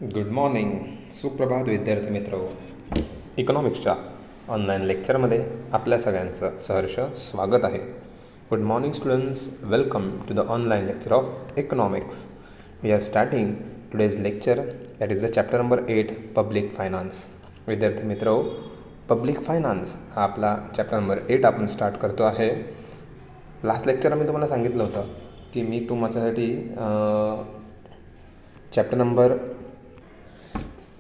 Good morning. सुप्रभात विद्यार्थी मित्र. इकॉनॉमिक्सच्या ऑनलाईन लेक्चरमध्ये आपल्या सगळ्यांचं सहर्ष स्वागत आहे. Good morning students, welcome to the online lecture of economics. We are starting today's lecture, that is the chapter number 8, public finance. विद्यार्थी मित्र, पब्लिक फायनान्स हा आपला चॅप्टर नंबर 8 आपण स्टार्ट करतो आहे. लास्ट लेक्चरला मी तुम्हाला सांगितलं होतं की मी तुमच्यासाठी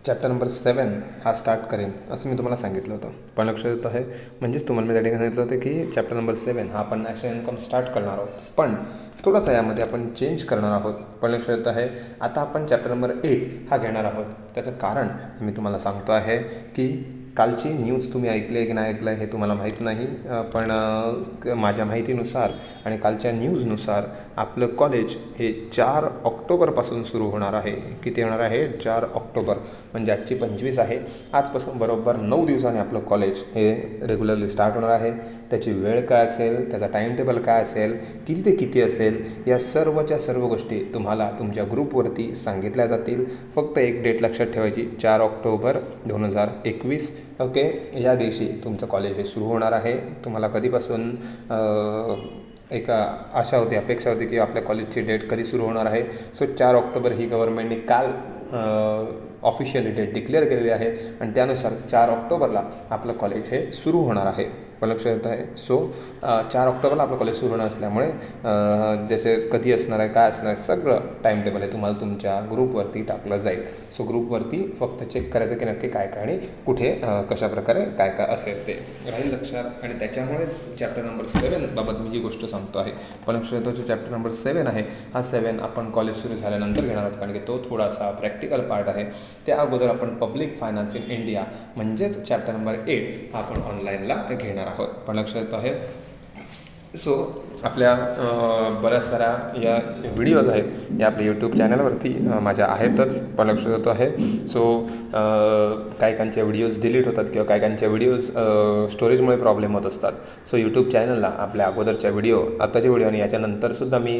चॅप्टर नंबर 7 हा स्टार्ट करेन असं मी तुम्हाला सांगितलं होतं. पण लक्षात येत आहे, म्हणजेच तुम्हाला मी त्या ठिकाणी सांगितलं होतं की चॅप्टर नंबर 7 हा आपण नॅशनल इन्कम स्टार्ट करणार आहोत, पण थोडासा यामध्ये आपण चेंज करणार आहोत. पण लक्षात येत आहे, आता आपण चॅप्टर नंबर 8 हा घेणार आहोत. त्याचं कारण मी तुम्हाला सांगतो आहे की कालची न्यूज तुम्ही ऐकली आहे की नाही ऐकलं आहे हे तुम्हाला माहीत नाही, पण माझ्या माहितीनुसार आणि कालच्या न्यूजनुसार आपलं कॉलेज हे 4 ऑक्टोबरपासून सुरू होणार आहे. किती होणार आहे? 4 ऑक्टोबर, म्हणजे आजची 25 आहे. आजपासून बरोबर 9 दिवसांनी आपलं कॉलेज हे रेग्युलरली स्टार्ट होणार आहे. त्याची वेळ काय असेल, त्याचा टाईम टेबल काय असेल, किती ते किती असेल, या सर्वच्या सर्व गोष्टी तुम्हाला तुमच्या ग्रुपवरती सांगितल्या जातील. फक्त एक डेट लक्षात ठेवायची, 4 ऑक्टोबर 2021. ओके, या दिवशी तुमचं कॉलेज हे सुरू होणार आहे. तुम्हाला कधीपासून एक आशा होती, अपेक्षा होती की आपल्या कॉलेजची डेट कधी सुरू होणार आहे. सो 4 ऑक्टोबर ही गव्हर्नमेंटने काल ऑफिशियली डेट डिक्लेअर केलेली आहे आणि त्यानुसार 4 ऑक्टोबरला आपलं कॉलेज हे सुरू होणार आहे. पण लक्षात येत आहे. सो 4 ऑक्टोबरला आपलं कॉलेज सुरू होणार असल्यामुळे ज्याचे कधी असणार आहे, काय असणार आहे, सगळं टाईम टेबल आहे तुम्हाला तुमच्या ग्रुपवरती टाकलं जाईल. सो ग्रुपवरती फक्त चेक करायचं की नक्की काय काय आणि कुठे कशाप्रकारे काय काय असेल ते राहील लक्षात. आणि त्याच्यामुळेच चॅप्टर नंबर 7 बाबत मी जी गोष्ट सांगतो आहे. पण लक्षात येतो, जो चॅप्टर नंबर 7 आहे हा 7 आपण कॉलेज सुरू झाल्यानंतर घेणार आहोत, कारण की तो थोडासा प्रॅक्टिकल पार्ट आहे. त्या अगोदर आपण पब्लिक फायनान्स इन इंडिया म्हणजेच चॅप्टर नंबर 8 हा आपण ऑनलाईनला घेणार आहोत. पण लक्षात येतो आहे. सो आपल्या बऱ्याच साऱ्या या व्हिडिओज आहेत, या आपल्या यूट्यूब चॅनलवरती माझ्या आहेतच. पण लक्षात येतो आहे. सो काही काहींचे व्हिडिओज डिलीट होतात किंवा काही काहींच्या व्हिडिओज स्टोरेजमुळे प्रॉब्लेम होत असतात. सो यूट्यूब चॅनलला आपल्या अगोदरच्या व्हिडिओ, आताचे व्हिडिओ आणि याच्यानंतरसुद्धा मी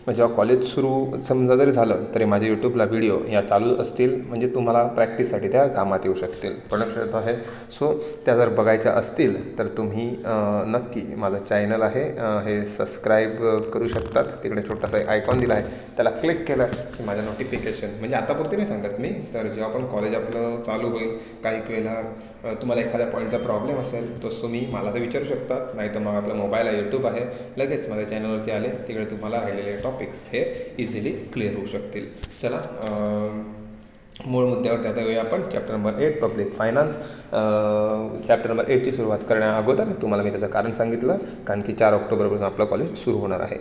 जेव्हा कॉलेज सुरू समजा जरी झालं तरी माझ्या यूट्यूबला व्हिडिओ या चालू असतील, म्हणजे तुम्हाला प्रॅक्टिससाठी त्या कामात येऊ शकतील. पण लक्षात येतो आहे. सो त्या जर बघायच्या असतील तर तुम्ही नक्की माझं चॅनल आहे हे सबस्क्राईब करू शकतात. तिकडे छोटासा आयकॉन दिला आहे, त्याला क्लिक केलं की माझ्या नोटिफिकेशन, म्हणजे आतापुरती नाही सांगत मी, तर जेव्हा पण कॉलेज आपलं चालू होईल, काही वेळेला तुम्हाला एखाद्या पॉईंटचा प्रॉब्लेम असेल तर तुम्ही मला तर विचारू शकतात, नाही तर मग आपला मोबाईल आहे, यूट्यूब आहे, लगेच माझ्या चॅनलवरती आले तिकडे तुम्हाला राहिलेले टॉपिक्स हे इझिली क्लिअर होऊ शकतील. चला मूळ मुद्द्यावरती आता येऊया आपण. Chapter number 8 public finance. Chapter number 8ची सुरुवात करण्या अगोदर तुम्हाला मी त्याचं कारण सांगितलं, कारण की 4 ऑक्टोबरपासून आपलं कॉलेज सुरू होणार आहे.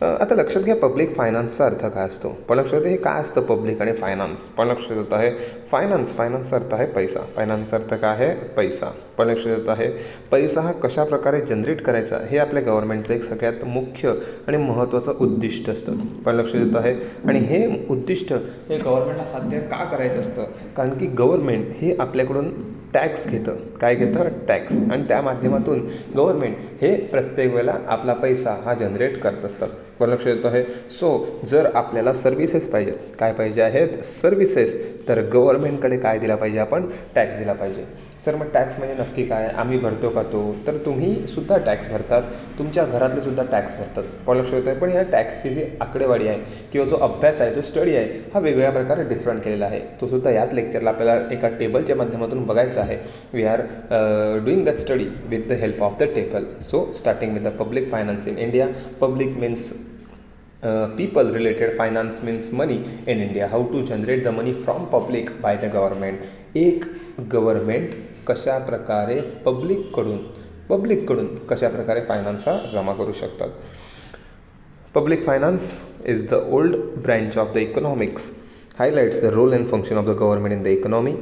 आता लक्षात घ्या, पब्लिक फायनान्सचा अर्थ काय असतो. पण लक्षात हे काय असतं पब्लिक आणि फायनान्स. पण लक्षात येत आहे फायनान्सचा अर्थ आहे पैसा. फायनान्सचा अर्थ काय आहे? पैसा. पण लक्षात येत आहे पैसा हा कशा प्रकारे जनरेट करायचा हे आपल्या गव्हर्नमेंटचं एक सगळ्यात मुख्य आणि महत्त्वाचं उद्दिष्ट असतं. पण लक्षात येत आहे, आणि हे उद्दिष्ट हे गव्हर्नमेंटला साध्य का करायचं असतं, कारण की गव्हर्नमेंट हे आपल्याकडून टॅक्स घेतं. काय घेतं? टॅक्स. आणि त्या माध्यमातून गव्हर्नमेंट हे प्रत्येक वेळेला आपला पैसा हा जनरेट करत असतात. पण लक्षात येतो आहे. सो जर आपल्याला सर्व्हिसेस पाहिजेत, काय पाहिजे आहेत? सर्व्हिसेस. तर गव्हर्नमेंटकडे काय दिला पाहिजे आपण? टॅक्स दिला पाहिजे. सर मग टॅक्स म्हणजे नक्की काय? आम्ही भरतो का तो? तर तुम्ही सुद्धा टॅक्स भरतात, तुमच्या घरातले सुद्धा टॅक्स भरतात. पण लक्षात येतो आहे, पण ह्या टॅक्सची जी आकडेवारी आहे किंवा जो अभ्यास आहे, जो स्टडी आहे, हा वेगवेगळ्या प्रकारे डिफरंट केलेला आहे. तो सुद्धा याच लेक्चरला आपल्याला एका टेबलच्या माध्यमातून बघायचा आहे. We are doing that study with the help of the table. So starting with the public finance in India. Public means people related, finance means money in India, how to generate the money from public by the government. एक government कशा प्रकारे पब्लिककडून कशा प्रकारे finance हा जमा करू शकतात. Public finance is the old branch of the economics, highlights the role and function of the government in the economy.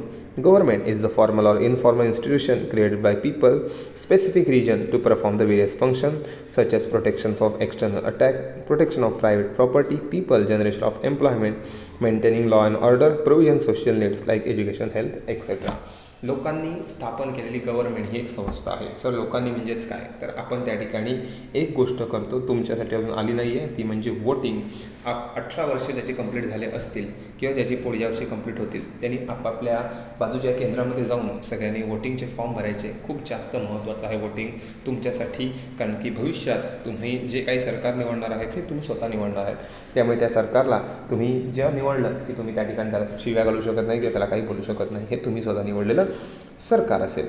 Government is the formal or informal institution created by people, specific region to perform the various functions such as protection from external attack, protection of private property, people, generation of employment, maintaining law and order, provision social needs like education, health, etc. लोकांनी स्थापन केलेली government ही एक संस्था आहे. Sir लोकांनी म्हणजेच काय, तर आपण त्या ठिकाणी एक गोष्ट करतो, तुमच्यासाठी अजून आली नाही आहे, ती म्हणजे वोटिंग. 18 वर्ष ज्याचे कंप्लीट झाले असतील किंवा ज्याची पुढच्या वर्षी कंप्लीट होतील त्यांनी आपापल्या बाजूच्या केंद्रामध्ये जाऊन सगळ्यांनी वोटिंगचे फॉर्म भरायचे. खूप जास्त महत्त्वाचं आहे वोटिंग तुमच्यासाठी, कारण की भविष्यात तुम्ही जे काही सरकार निवडणार आहे ते तुम्ही स्वतः निवडणार आहेत. त्यामुळे त्या सरकारला तुम्ही जेव्हा निवडलं की तुम्ही त्या ठिकाणी त्याला शिव्या घालू शकत नाही किंवा त्याला काही बोलू शकत नाही. हे तुम्ही स्वतः निवडलेलं सरकार असेल.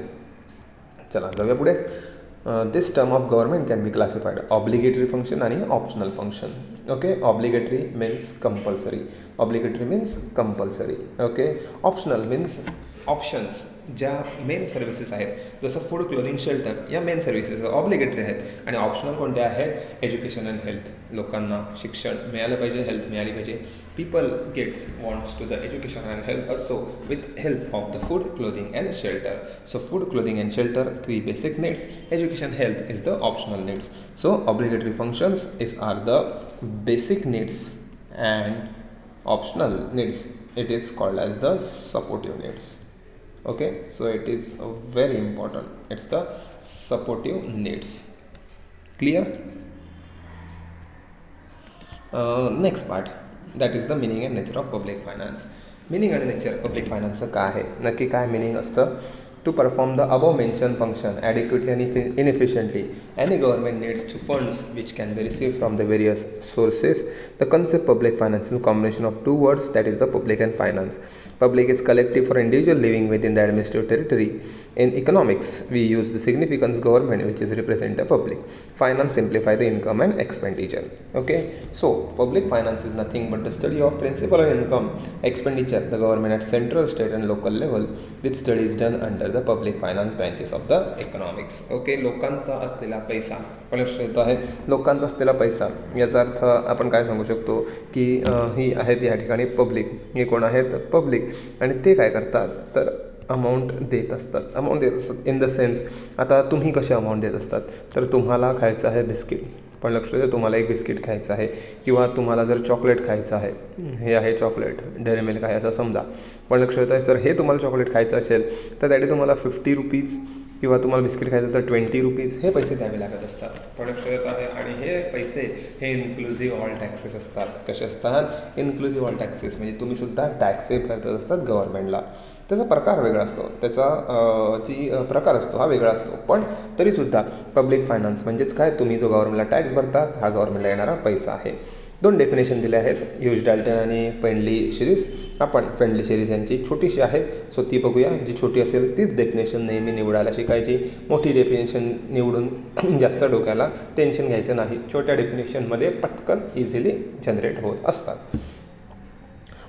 चला जाऊया पुढे. This term of government can be classified obligatory function आणि optional function. Okay, obligatory means compulsory. Obligatory means compulsory. Okay, optional means options. ज्या मेन सर्व्हिसेस आहेत जसं फूड, क्लोथिंग, शेल्टर या मेन सर्व्हिसेस ऑब्लिगेटरी आहेत. आणि ऑप्शनल कोणत्या आहेत? Education and health. लोकांना शिक्षण मिळालं पाहिजे, हेल्थ मिळाली पाहिजे. People gets wants to the education and health also with help of the food, clothing and shelter. So food, clothing and shelter 3 basic needs. Education, health is the optional needs. So obligatory functions are the basic needs, and optional needs it is called as the supportive needs. Okay, so it is very important, it's the supportive needs. Clear? Next part, that is the meaning and nature of public finance. Meaning and nature public finance काय आहे, नक्की काय meaning असतं? To perform the above mentioned function adequately and inefficiently, any government needs to funds which can be received from the various sources. The concept public finance is a combination of two words, that is the public and finance. Public is collective for individual living within the administrative territory. In economics, we use the significance government which is represent the public. Finance simplify the income and expenditure. Okay, so public finance is nothing but the study of principal and income expenditure the government at central, state and local level. This study is done under the public finance branches of the economics. Okay, लोकांचा असलेला पैसा, लक्षात येतो आहे लोकांचा असलेला पैसा, याचा अर्थ आपण काय सांगू शकतो की ही आहेत या ठिकाणी पब्लिक. हे कोण आहेत? पब्लिक. आणि ते काय करतात तर अमाऊंट देत असतात. अमाऊंट देत असतात इन द सेन्स, आता तुम्ही कसे अमाऊंट देत असतात, तर तुम्हाला खायचं आहे बिस्किट, पण लक्ष द्या तुम्हाला एक बिस्किट खायचं आहे, किंवा तुम्हाला जर चॉकलेट खायचं आहे, हे आहे चॉकलेट, डेअरी मिल्क आहे असं समजा, पण लक्ष देत आहे सर हे तुम्हाला चॉकलेट खायचं असेल तर त्यासाठी तुम्हाला 50 रुपीज, किंवा तुम्हाला बिस्किट खायचं तर 20 रुपीज हे पैसे द्यावे लागत असतात. पण लक्ष देत आहे, आणि हे पैसे हे इन्क्लुझिव्ह ऑल टॅक्सेस असतात. कसे असतात? इन्क्लुझिव्ह ऑल टॅक्सेस, म्हणजे तुम्ही सुद्धा टॅक्स पे करत असतात गव्हर्नमेंटला. त्याचा प्रकार वेगळा असतो, त्याचा प्रकार असतो हा वेगळा असतो. पण तरीसुद्धा पब्लिक फायनान्स म्हणजेच काय, तुम्ही जो गव्हर्नमेंटला टॅक्स भरतात हा गव्हर्नमेंटला येणारा पैसा आहे. 2 डेफिनेशन दिले आहेत, ह्यूज डाल्टन आणि फ्रेंडली शिरीस. आपण फ्रेंडली शिरीस यांची छोटीशी आहे, सो ती बघूया. जी छोटी असेल तीच डेफिनेशन नेहमी निवडायला शिकायची. मोठी डेफिनेशन निवडून जास्त डोक्याला टेन्शन घ्यायचं नाही. छोट्या डेफिनेशनमध्ये पटकन इझिली जनरेट होत असतात.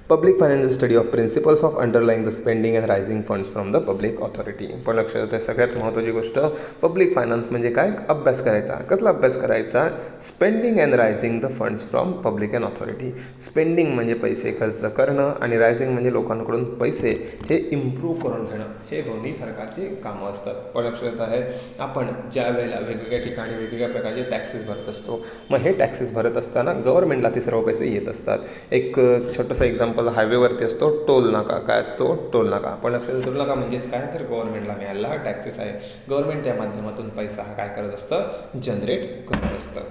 Public finance is study of principles of underlying the spending and raising funds from the public authority. पण लक्षात येतं सगळ्यात महत्त्वाची गोष्ट, पब्लिक फायनान्स म्हणजे काय? अभ्यास करायचा. कसला अभ्यास करायचा? Spending and rising the funds from public and authority. Spending म्हणजे पैसे खर्च करणं, आणि रायझिंग म्हणजे लोकांकडून पैसे हे इम्प्रूव्ह करून घेणं. हे दोन्ही सरकारची कामं असतात. पण लक्षात येत आहे, आपण ज्या वेळेला वेगवेगळ्या ठिकाणी वेगवेगळ्या प्रकारचे टॅक्सेस भरत असतो, मग हे टॅक्सेस भरत असताना गव्हर्नमेंटला ते सर्व पैसे येत असतात. एक छोटंसं एक्झाम्पल, हायवेवरती असतो टोल नाका. काय असतो? टोल नाका. पण लक्षात, टोल नाका म्हणजेच काय, तर गव्हर्नमेंटला मिळालेला हा टॅक्सेस आहे. गव्हर्नमेंट त्या माध्यमातून पैसा हा काय करत असतं? जनरेट करत असतं.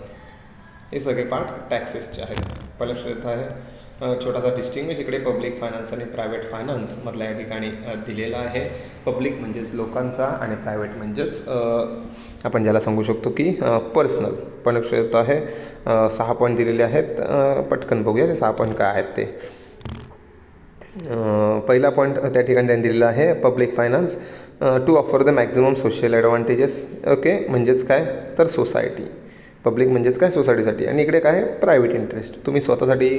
हे सगळे पार्ट टॅक्सेसचे आहेत. पण लक्षात येत आहे, छोटासा डिस्टिंग्विश इकडे पब्लिक फायनान्स आणि प्रायव्हेट फायनान्स मधल्या या ठिकाणी दिलेला आहे. पब्लिक म्हणजेच लोकांचा, आणि प्रायव्हेट म्हणजेच आपण ज्याला सांगू शकतो की पर्सनल. पण लक्षात येत आहे 6 पॉईंट दिलेले आहेत, पटकन बघूया ते 6 पॉईंट काय आहेत ते. पहिला पॉईंट त्या ठिकाणी त्यांनी दिलेला आहे, public finance to offer the maximum social advantages. Okay, म्हणजेच काय, तर सोसायटी. पब्लिक म्हणजेच काय, सोसायटीसाठी. आणि इकडे काय, प्रायव्हेट इंटरेस्ट. तुम्ही स्वतःसाठी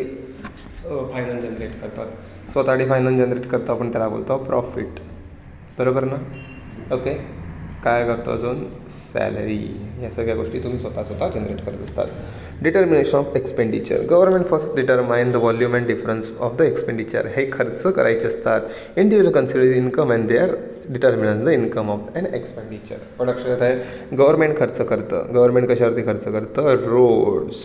फायनान्स जनरेट करतात, स्वतःसाठी फायनान्स जनरेट करतो, आपण त्याला बोलतो प्रॉफिट. बरोबर ना? ओके, काय करतो अजून, सॅलरी. या सगळ्या गोष्टी तुम्ही स्वतः जनरेट करत असतात. Determination of expenditure. Government first determine the volume and difference of the expenditure. हे खर्च करायचे असतात. Individual consider income and they are determinants the income of and expenditure. पण लक्षात येत आहे, गव्हर्नमेंट खर्च करतं. गव्हर्नमेंट कशावरती खर्च करतं? रोड्स.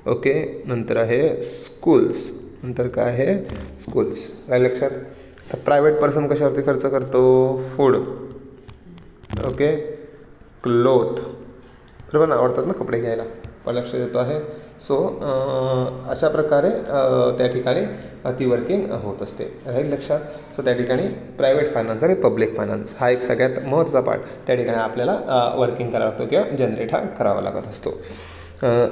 ओके, नंतर आहे स्कूल्स. नंतर काय आहे? स्कूल्स. काय लक्षात? तर प्रायव्हेट पर्सन कशावरती खर्च करतो? फूड, ओके, क्लोथ, बरोबर ना, आवडतात ना कपडे घ्यायला, पण लक्ष देतो आहे. सो अशा प्रकारे त्या ठिकाणी ती वर्किंग होत असते, राहील लक्षात. सो त्या ठिकाणी प्रायव्हेट फायनान्स आणि पब्लिक फायनान्स हा एक सगळ्यात महत्त्वाचा पार्ट त्या ठिकाणी आपल्याला वर्किंग करावा लागतो किंवा जनरेट हा करावा लागत असतो.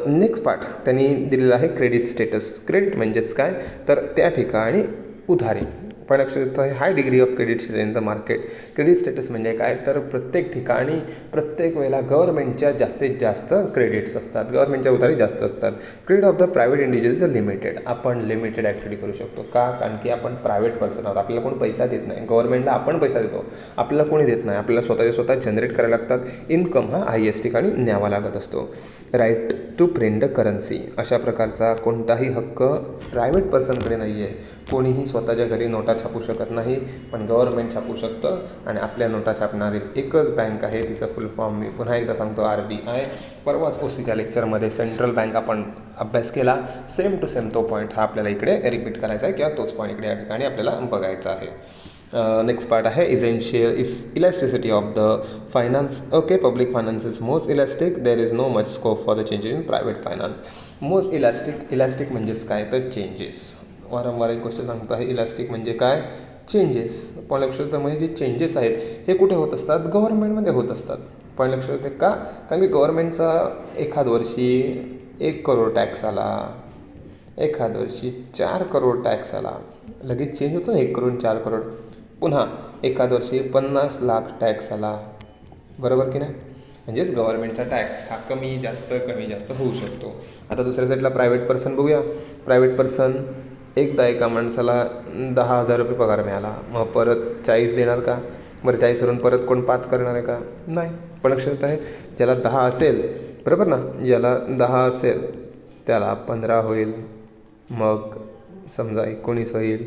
नेक्स्ट पार्ट त्यांनी दिलेला आहे क्रेडिट स्टेटस. क्रेडिट म्हणजेच काय, तर त्या ठिकाणी उधारी. पण लक्ष देतो आहे high degree of credit in the market. Credit status म्हणजे काय, तर प्रत्येक ठिकाणी प्रत्येक वेळेला गव्हर्नमेंटच्या जास्तीत जास्त क्रेडिट्स असतात, गव्हर्नमेंटच्या उधारी जास्त असतात. Credit of the private individual is limited. आपण लिमिटेड ॲक्टिव्हिटी करू शकतो का, कारण की आपण प्रायव्हेट पर्सन आहोत, आपल्याला कोणी पैसा देत नाही. गव्हर्नमेंटला आपण पैसा देतो, आपल्याला कोणी देत नाही, आपल्याला स्वतः जनरेट करायला लागतात. इन्कम हा हायएस्ट ठिकाणी न्यावा लागत असतो. Right to print the currency. अशा प्रकारचा कोणताही हक्क प्रायव्हेट पर्सनकडे नाही आहे. कोणीही स्वतःच्या घरी नोटा छापू शकत नाही, पण गव्हर्नमेंट छापू शकतं. आणि आपल्या नोटा छापणारी एकच बँक आहे, तिचा फुल फॉर्म मी पुन्हा एकदा सांगतो, RBI. परवाच OCच्या लेक्चरमध्ये सेंट्रल बँक आपण अभ्यास केला. सेम टू सेम तो पॉईंट हा आपल्याला इकडे रिपीट करायचा आहे किंवा तोच पॉईंट इकडे या ठिकाणी आपल्याला बघायचा आहे. नेक्स्ट पार्ट आहे elasticity of the finance. Okay, public finance is most elastic. There is no much scope for the changes in private finance. Most elastic म्हणजेच काय, तर चेंजेस. वारंवार एक गोष्ट सांगतो आहे, इलास्टिक म्हणजे काय, चेंजेस. पण लक्षात म्हणजे जे चेंजेस आहेत हे कुठे होत असतात, गव्हर्नमेंटमध्ये होत असतात. पण लक्षात येते का, कारण की गव्हर्नमेंटचा एखाद वर्षी 1 करोड टॅक्स आला, एखाद वर्षी 4 करोड टॅक्स आला, लगेच चेंज होतो ना, 1 करोड 4 करोड. पुन्हा एखाद वर्षी 50 लाख टॅक्स आला, बरोबर की नाही. म्हणजेच गव्हर्नमेंटचा टॅक्स हा कमी जास्त होऊ शकतो. आता दुसऱ्या साईडला प्रायव्हेट पर्सन बघूया. प्रायव्हेट पर्सन एकदा एका माणसाला 10,000 रुपये पगार मिळाला, मग परत 40 देणार का, बरं 40 वरून परत कोण 5 करणार आहे का, नाही. पण लक्षात आहे, ज्याला 10 असेल, बरोबर ना, ज्याला 10 असेल त्याला 15 होईल, मग समजा 19 होईल,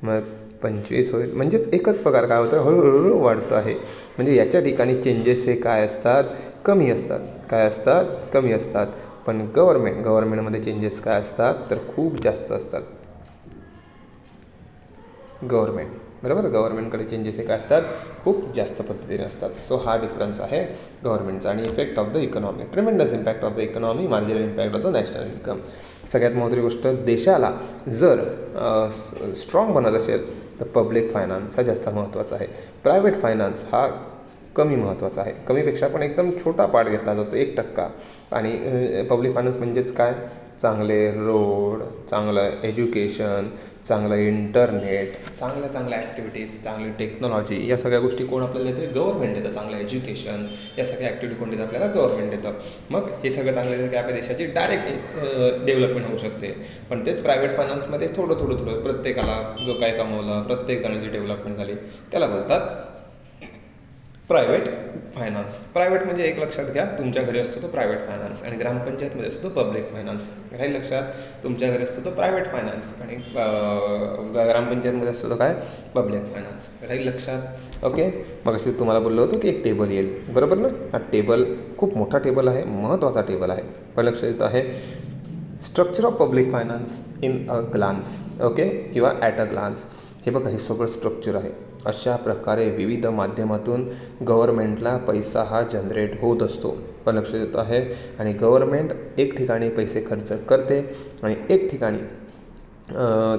मग 25 होईल. म्हणजेच एकच पगार काय होतं, हळूहळू वाढतो आहे. म्हणजे याच्या ठिकाणी चेंजेस हे काय असतात, कमी असतात. काय असतात, कमी असतात. पण गव्हर्नमेंटमध्ये चेंजेस काय असतात, तर खूप जास्त असतात. बरोबर, गव्हर्नमेंटकडे चेंजेस हे काय असतात, खूप जास्त पद्धतीने असतात. सो हा डिफरन्स आहे गव्हर्नमेंटचा. आणि effect of the economy, tremendous impact of the economy, marginal impact of the national income. सगळ्यात महत्त्वाची गोष्ट, देशाला जर स्ट्रॉंग बनत असेल तर पब्लिक फायनान्स हा जास्त महत्त्वाचा आहे. प्रायव्हेट फायनान्स हा कमी महत्त्वाचा आहे. कमीपेक्षा पण एकदम छोटा पार्ट घेतला जातो, 1%. आणि पब्लिक फायनान्स म्हणजेच काय, चांगले रोड, चांगलं एज्युकेशन, चांगलं इंटरनेट, चांगल्या ॲक्टिव्हिटीज, चांगली टेक्नॉलॉजी, या सगळ्या गोष्टी कोण आपल्याला देते, गव्हर्नमेंट देतं. चांगलं एज्युकेशन, या सगळ्या ॲक्टिव्हिटी कोण देतं, आपल्याला गव्हर्नमेंट देतं. मग हे सगळं चांगलं देतं की आपल्या देशाची डायरेक्ट डेव्हलपमेंट होऊ शकते. पण तेच प्रायव्हेट फायनान्समध्ये थोडं प्रत्येकाला जो काय कमवलं, प्रत्येक जणांची डेव्हलपमेंट झाली, त्याला बोलतात प्रायव्हेट फायनान्स. प्रायव्हेट म्हणजे एक लक्षात घ्या, तुमच्या घरी असतो तो प्रायव्हेट फायनान्स, आणि ग्रामपंचायतमध्ये असतो तो पब्लिक फायनान्स. राहील लक्षात, तुमच्या घरी असतो तो प्रायव्हेट फायनान्स आणि ग्रामपंचायतमध्ये असतो तो काय, पब्लिक फायनान्स. राहील लक्षात. ओके, मग अशी तुम्हाला बोललो होतो की एक टेबल येईल, बरोबर ना. हा टेबल खूप मोठा टेबल आहे, महत्त्वाचा टेबल आहे. पण लक्षात येत आहे, structure of public finance in a glance, okay, किंवा ॲट अ ग्लान्स. हे बघा, हे सगळं स्ट्रक्चर आहे. अशा प्रकारे विविध माध्यमातून गव्हर्नमेंटला पैसा हा जनरेट होत असतो. पण लक्ष देत आहे, आणि गव्हर्नमेंट एक ठिकाणी पैसे खर्च करते आणि एक ठिकाणी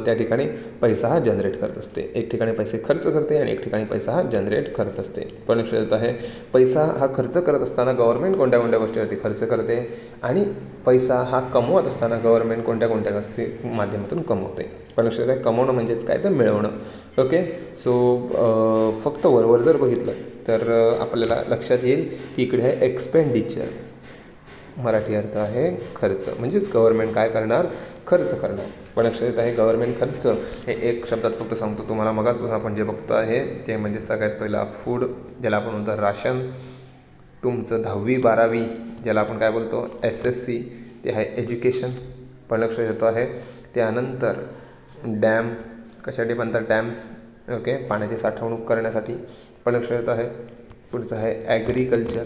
त्या ठिकाणी पैसा हा जनरेट करत असते. एक ठिकाणी पैसे खर्च करते आणि एक ठिकाणी पैसा हा जनरेट करत असते. पण लक्षात येत आहे, पैसा हा खर्च करत असताना गव्हर्नमेंट कोणत्या गोष्टीवरती खर्च करते, आणि पैसा हा कमवत असताना गव्हर्नमेंट कोणत्या गोष्टी माध्यमातून कमवते. पण लक्षात आहे, कमवणं म्हणजेच काय, तर मिळवणं. ओके, सो फक्त वरवर जर बघितलं तर आपल्याला लक्षात येईल की इकडे आहे एक्सपेंडिचर, मराठी अर्थ आहे खर्च. म्हणजेच गव्हर्नमेंट काय करणार, खर्च करणार. पण लक्षात येत आहे, गव्हर्नमेंट खर्च हे एक शब्दात फक्त सांगतो तुम्हाला. मगाचपासून आपण जे बघतो आहे ते म्हणजे सगळ्यात पहिला फूड, ज्याला आपण म्हणतो राशन. तुमचं 10वी 12वी ज्याला आपण काय बोलतो SSC, ते आहे एज्युकेशन. पण लक्षात येतो आहे, त्यानंतर डॅम, कशासाठी बनतात डॅम्स, ओके, पाण्याची साठवणूक करण्यासाठी. पण लक्षात येत आहे, पुढचं आहे ॲग्रिकल्चर.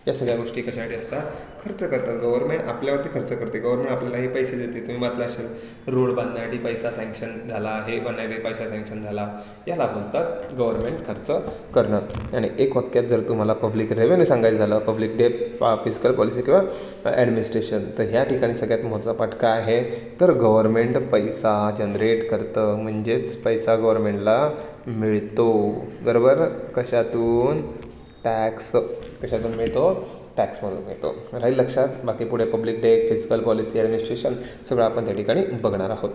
या सगळ्या गोष्टी कशासाठी असतात? खर्च करतात. गव्हर्नमेंट आपल्यावरती खर्च करते. गव्हर्नमेंट आपल्यालाही पैसे देते. तुम्ही वाचलं असेल, रोड बांधण्यासाठी पैसा सँक्शन झाला, हे बनवण्यासाठी पैसा सँक्शन झाला, याला बोलतात गव्हर्नमेंट खर्च करणं. आणि एक वाक्यात जर तुम्हाला पब्लिक रेव्हेन्यू सांगायचं झालं, पब्लिक डेट, फिस्कल पॉलिसी किंवा ॲडमिनिस्ट्रेशन, तर ह्या ठिकाणी सगळ्यात महत्त्वाचा पाठ काय आहे? तर गव्हर्नमेंट पैसा जनरेट करतं, म्हणजेच पैसा गव्हर्नमेंटला मिळतो. बरोबर? कशातून? टॅक्स. कशातून मिळतो? टॅक्समधून मिळतो. राहील लक्षात? बाकी पुढे public debt, fiscal policy, administration सगळं आपण त्या ठिकाणी बघणार आहोत.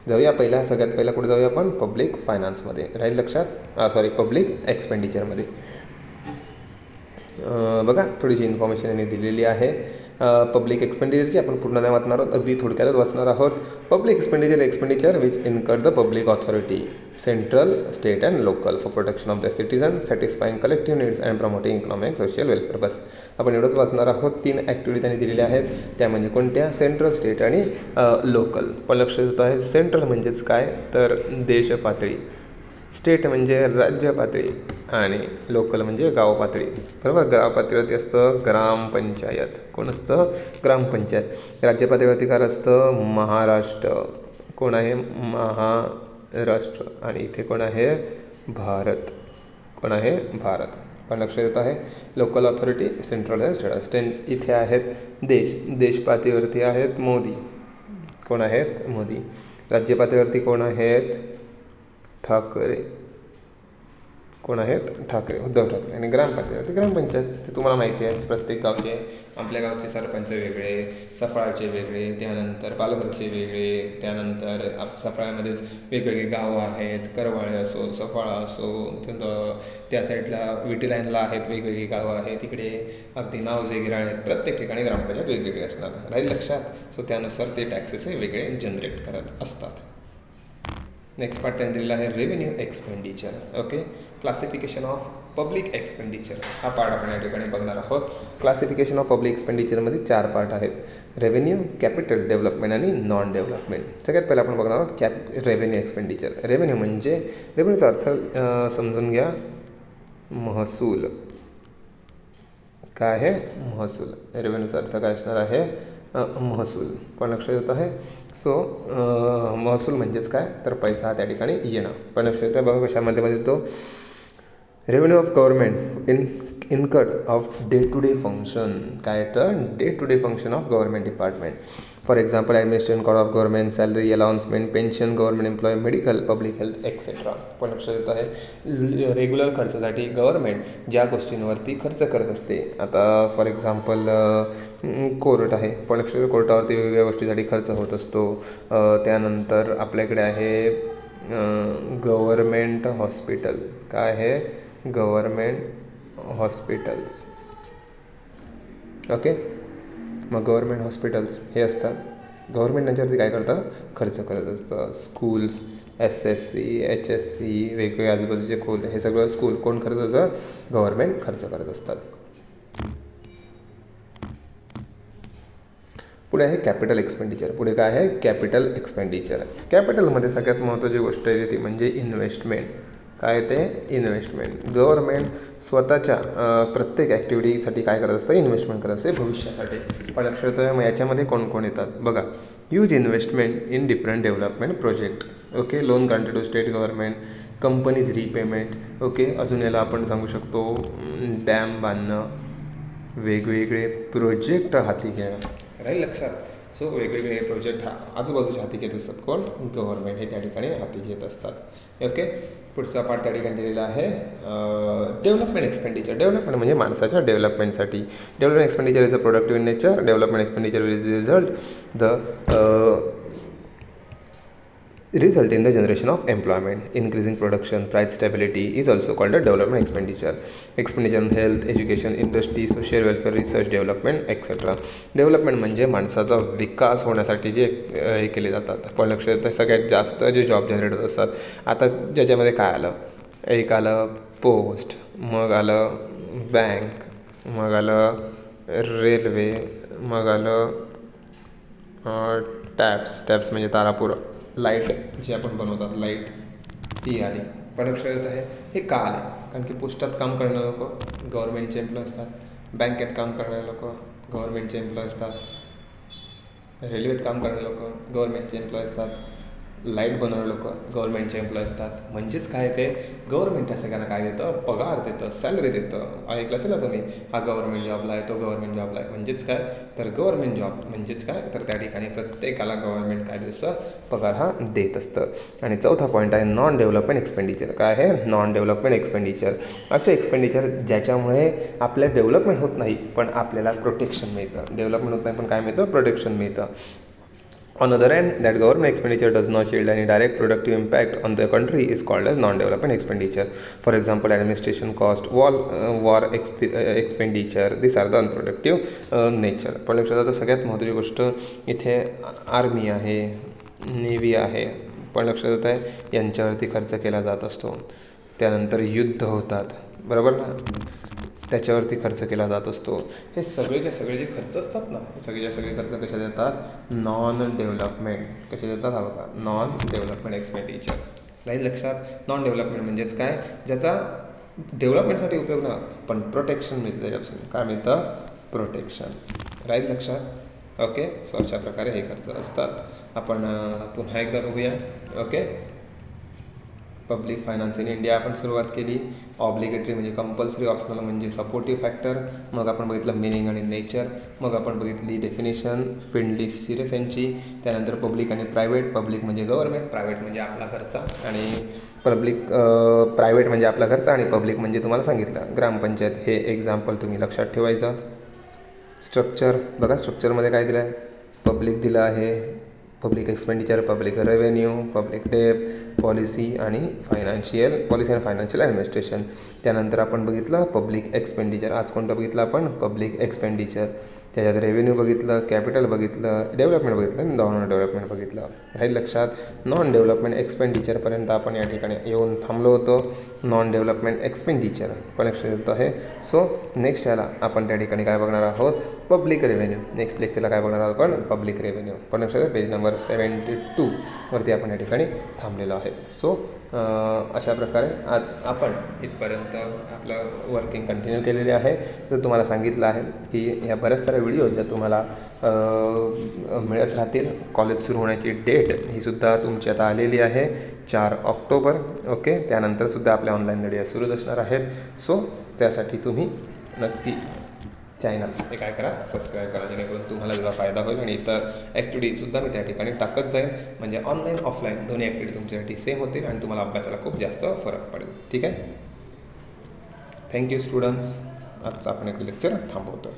जाऊया सगळ्यात पहिला कुठे जाऊया आपण? पब्लिक फायनान्समध्ये. राहील लक्षात? पब्लिक एक्सपेंडिचरमध्ये. बघा, थोडीशी इन्फॉर्मेशन यांनी दिलेली आहे पब्लिक एक्सपेंडिचरची. आपण पूर्ण नाही वाचणार आहोत, अगदी थोडक्यातच वाचणार आहोत. Public expenditure which incurred the public authority, central, state and local for protection of the citizen, satisfying collective needs and promoting economic social welfare. बस आपण एवढंच वाचणार आहोत. 3 ॲक्टिव्हिटी त्यांनी दिलेल्या आहेत, त्या म्हणजे कोणत्या? सेंट्रल, स्टेट आणि लोकल. पण लक्ष देत आहे, सेंट्रल म्हणजेच काय? तर देश पातळी, स्टेट म्हणजे राज्य पातळी आणि लोकल म्हणजे गाव पातळी. बरोबर? गाव पातळीवरती असतं ग्रामपंचायत. कोण असतं? ग्रामपंचायत. राज्य पातळीवरती काय असतं? महाराष्ट्र. कोण आहे? महाराष्ट्र. आणि इथे कोण आहे? भारत. कोण आहे? भारत. पण लक्ष देत आहे, लोकल ऑथॉरिटी, सेंट्रल आणि स्टेट. इथे आहेत देश पातळीवरती आहेत मोदी. कोण आहेत? मोदी. राज्य पातळीवरती कोण आहेत? ठाकरे. कोण आहेत? ठाकरे, उद्धव ठाकरे. आणि ग्रामपंचायत, ग्रामपंचायत ते तुम्हाला माहिती आहे. प्रत्येक गावचे, आपल्या गावचे सरपंच वेगळे, सफाळाचे वेगळे, त्यानंतर पालघरचे वेगळे, त्यानंतर सफाळ्यामध्येच वेगवेगळे गावं आहेत. करवाळे असो, सफाळा असो, त्या साईडला विटी लाईनला आहेत वेगवेगळी गावं आहेत. तिकडे अगदी नावजे, गिराळे आहेत. प्रत्येक ठिकाणी ग्रामपंचायत वेगवेगळी असणार. राहील लक्षात? सो त्यानुसार ते टॅक्सेस हे वेगळे जनरेट करत असतात. नेक्स्ट पार्ट त्यांनी दिलेला आहे revenue expenditure. Okay, classification of public expenditure हा पार्ट आपण या ठिकाणी बघणार आहोत. क्लासिफिकेशन ऑफ पब्लिक एक्सपेंडिचरमध्ये 4 पार्ट आहेत: रेव्हेन्यू, कॅपिटल, डेव्हलपमेंट आणि नॉन डेव्हलपमेंट. सगळ्यात पहिला आपण बघणार आहोत रेव्हेन्यू एक्सपेंडिचर. रेव्हेन्यू म्हणजे, रेव्हेन्यूचा अर्थ समजून घ्या, महसूल. काय आहे? महसूल. रेव्हेन्यूचा अर्थ काय असणार आहे? महसूल. पण लक्ष देत आहे, सो महसूल म्हणजेच काय? तर पैसा त्या ठिकाणी येणं. पण लक्ष देत आहे, बघा कशामध्ये येतो? Revenue of government incurred of day to day function. काय येतं? Day to day function of government department. For example, administration cost of government, salary, allowance, pension, government employ, medical, public health et cetera. पण लक्ष देत आहे, regular खर्चासाठी government ज्या गोष्टींवरती खर्च करत असते, आता फॉर एक्झाम्पल कोर्ट आहे, पण लक्ष कोर्टावरती वेगवेगळ्या गोष्टीसाठी खर्च होत असतो. त्यानंतर आपल्याकडे आहे गव्हर्नमेंट हॉस्पिटल. काय आहे? Government hospitals. ओके, मग गव्हर्नमेंट हॉस्पिटल्स हे असतात. गव्हर्नमेंट त्यांच्यावरती काय करतं? खर्च करत असतं. स्कूल्स, SSC, HSC, वेगवेगळे आजूबाजूचे खोल, हे सगळं स्कूल कोण खर्च असतं? गव्हर्नमेंट खर्च करत असतात. पुढे आहे कॅपिटल एक्सपेंडिचर. पुढे काय आहे? Capital expenditure. कॅपिटलमध्ये सगळ्यात महत्त्वाची गोष्ट आहे ती म्हणजे इन्व्हेस्टमेंट. काय ते? इन्व्हेस्टमेंट. गव्हर्नमेंट स्वतःच्या प्रत्येक ॲक्टिव्हिटीसाठी काय करत असतं? इन्व्हेस्टमेंट करत असते भविष्यासाठी. पण लक्ष देतो आहे, याच्यामध्ये कोण कोण येतात? बघा, huge investment in different development project. Okay, loan granted to state government, companies repayment. Okay, अजून याला आपण सांगू शकतो डॅम बांधणं, वेगवेगळे प्रोजेक्ट हाती घेणं. राहील लक्षात? सो वेगवेगळे हे प्रोजेक्ट आजूबाजूच्या हाती घेत असतात. कोण? गव्हर्नमेंट हे त्या ठिकाणी हाती घेत असतात. ओके, पुढचा पार्ट त्या ठिकाणी दिलेला आहे डेव्हलपमेंट एक्सपेंडिचर. डेव्हलपमेंट म्हणजे माणसाच्या डेव्हलपमेंटसाठी. Development expenditure is a productive in nature. Development expenditure will result in the generation of employment. Increasing production, price stability is also called a development expenditure. Expenditure on health, education, industry, social welfare, research, development, etc. Development म्हणजे माणसाचा विकास होण्यासाठी जे हे केले जातात. पण लक्ष देतं, सगळ्यात जास्त जे जॉब जनरेट होत असतात. आता ज्याच्यामध्ये काय आलं? एक आलं पोस्ट, मग आलं बँक, मग आलं रेल्वे, मग आलं टॅप्स म्हणजे तारापूर, लाईट जी आपण बनवतात लाईट, ती आली. पण लक्ष देत आहे, हे का आले? कारण की पोस्टात काम करणं लोक गव्हर्नमेंटचे एम्प्लॉय असतात. बँकेत काम करणारे लोक गव्हर्नमेंटचे एम्प्लॉय असतात. रेल्वेत काम करणारे लोक गव्हर्नमेंटचे एम्प्लॉय असतात. लाईट बनवणारे लोक गव्हर्नमेंटचे एम्प्लॉय असतात. म्हणजेच काय ते गव्हर्नमेंट त्या सगळ्यांना काय देतं, पगार देतं, सॅलरी देतं. ऐकलं असेल ना तुम्ही, हा गव्हर्नमेंट जॉबला आहे, तो गव्हर्नमेंट जॉबला आहे. म्हणजेच काय तर गव्हर्नमेंट जॉब म्हणजेच काय तर त्या ठिकाणी प्रत्येकाला गव्हर्नमेंट काय दिसतं, पगार हा देत असतं. आणि चौथा पॉईंट आहे नॉन डेव्हलपमेंट एक्सपेंडिचर. काय आहे नॉन डेव्हलपमेंट एक्सपेंडिचर? असे एक्सपेंडिचर ज्याच्यामुळे आपल्या डेव्हलपमेंट होत नाही पण आपल्याला प्रोटेक्शन मिळतं. डेव्हलपमेंट होत नाही पण काय मिळतं, प्रोटेक्शन मिळतं. On the other hand, that government expenditure does not yield any direct productive impact on the country is called as non-development expenditure. For example, administration cost, war expenditure, these are the unproductive nature. पण लक्षात आता सगळ्यात महत्त्वाची गोष्ट इथे army आहे, navy आहे, पण लक्षात येत आहे यांच्यावरती खर्च केला जात असतो. त्यानंतर युद्ध होतात, बरोबर ना, त्याच्यावरती खर्च केला जात असतो. हे सगळेच्या सगळे जे खर्च असतात ना, हे सगळेच्या सगळे खर्च कशात येतात, नॉन डेव्हलपमेंट. कशात येतात हा बघा, नॉन डेव्हलपमेंट एक्सपेंडिचर. राहील लक्षात. नॉन डेव्हलपमेंट म्हणजेच काय, ज्याचा डेव्हलपमेंटसाठी उपयोग ना पण प्रोटेक्शन मिळतं त्याच्यापासून. काय मिळतं, प्रोटेक्शन. राहील लक्षात. ओके, सो अशा प्रकारे हे खर्च असतात. आपण पुन्हा एकदा बघूया. Okay, public finance in India आपण सुरुवात केली. ऑब्लिगेटरी म्हणजे कंपल्सरी, ऑप्शनल म्हणजे सपोर्टिव्ह फॅक्टर. मग आपण बघितलं मिनिंग आणि नेचर. मग आपण बघितली डेफिनेशन फिंडली सिरियस यांची. त्यानंतर पब्लिक आणि प्रायव्हेट. पब्लिक म्हणजे गव्हर्नमेंट, प्रायव्हेट म्हणजे आपला खर्चा, आणि प्रायव्हेट म्हणजे आपला खर्च आणि पब्लिक म्हणजे तुम्हाला सांगितलं ग्रामपंचायत. हे एक्झाम्पल तुम्ही लक्षात ठेवायचं. स्ट्रक्चर बघा, स्ट्रक्चरमध्ये काय दिलं आहे, पब्लिक दिलं आहे, public expenditure, public revenue, public debt, policy आणि फायनान्शियल ॲडमिनिस्ट्रेशन. त्यानंतर आपण बघितलं पब्लिक एक्सपेंडिचर. आज कोणतं बघितलं आपण, पब्लिक एक्सपेंडिचर. त्याच्यात रेव्हेन्यू बघितलं, कॅपिटल बघितलं, डेव्हलपमेंट बघितलं आणि नॉन डेव्हलपमेंट बघितलं. राहील लक्षात. नॉन डेव्हलपमेंट एक्सपेंडिचरपर्यंत आपण या ठिकाणी येऊन थांबलो होतो. नॉन डेव्हलपमेंट एक्सपेंडिचर पण लक्षात येत आहे. सो नेक्स्ट याला आपण त्या ठिकाणी काय बघणार आहोत, पब्लिक रेव्हेन्यू. नेक्स्ट लेक्चरला काय बघणार आहोत आपण, पब्लिक रेव्हेन्यू. पण लक्षात पेज नंबर 72 वरती आपण या ठिकाणी थांबलेलो आहे. सो अशा प्रकारे आज आपण इथपर्यंत आपलं वर्किंग कंटिन्यू केलेली आहे. तर तुम्हाला सांगितलं आहे की या बऱ्याच साऱ्या व्हिडिओ ज्या तुम्हाला मिळत राहतील. कॉलेज सुरू होण्याची डेट ही सुद्धा तुमची आता आलेली आहे, 4 ऑक्टोबर. ओके, त्यानंतरसुद्धा आपल्या ऑनलाईन व्हिडिओ सुरूच असणार आहेत. सो त्यासाठी तुम्ही नक्की चॅनल हे काय करा, सबस्क्राईब करा, जेणेकरून तुम्हाला त्याचा फायदा होईल. आणि इतर ॲक्टिव्हिटीसुद्धा मी त्या ठिकाणी टाकत जाईल. म्हणजे ऑनलाईन ऑफलाईन दोन्ही ॲक्टिव्हिटी तुमच्यासाठी सेम होतील आणि तुम्हाला अभ्यासाला खूप जास्त फरक पडेल. ठीक आहे. Thank you students. आजचं आपण एक लेक्चर थांबवतो.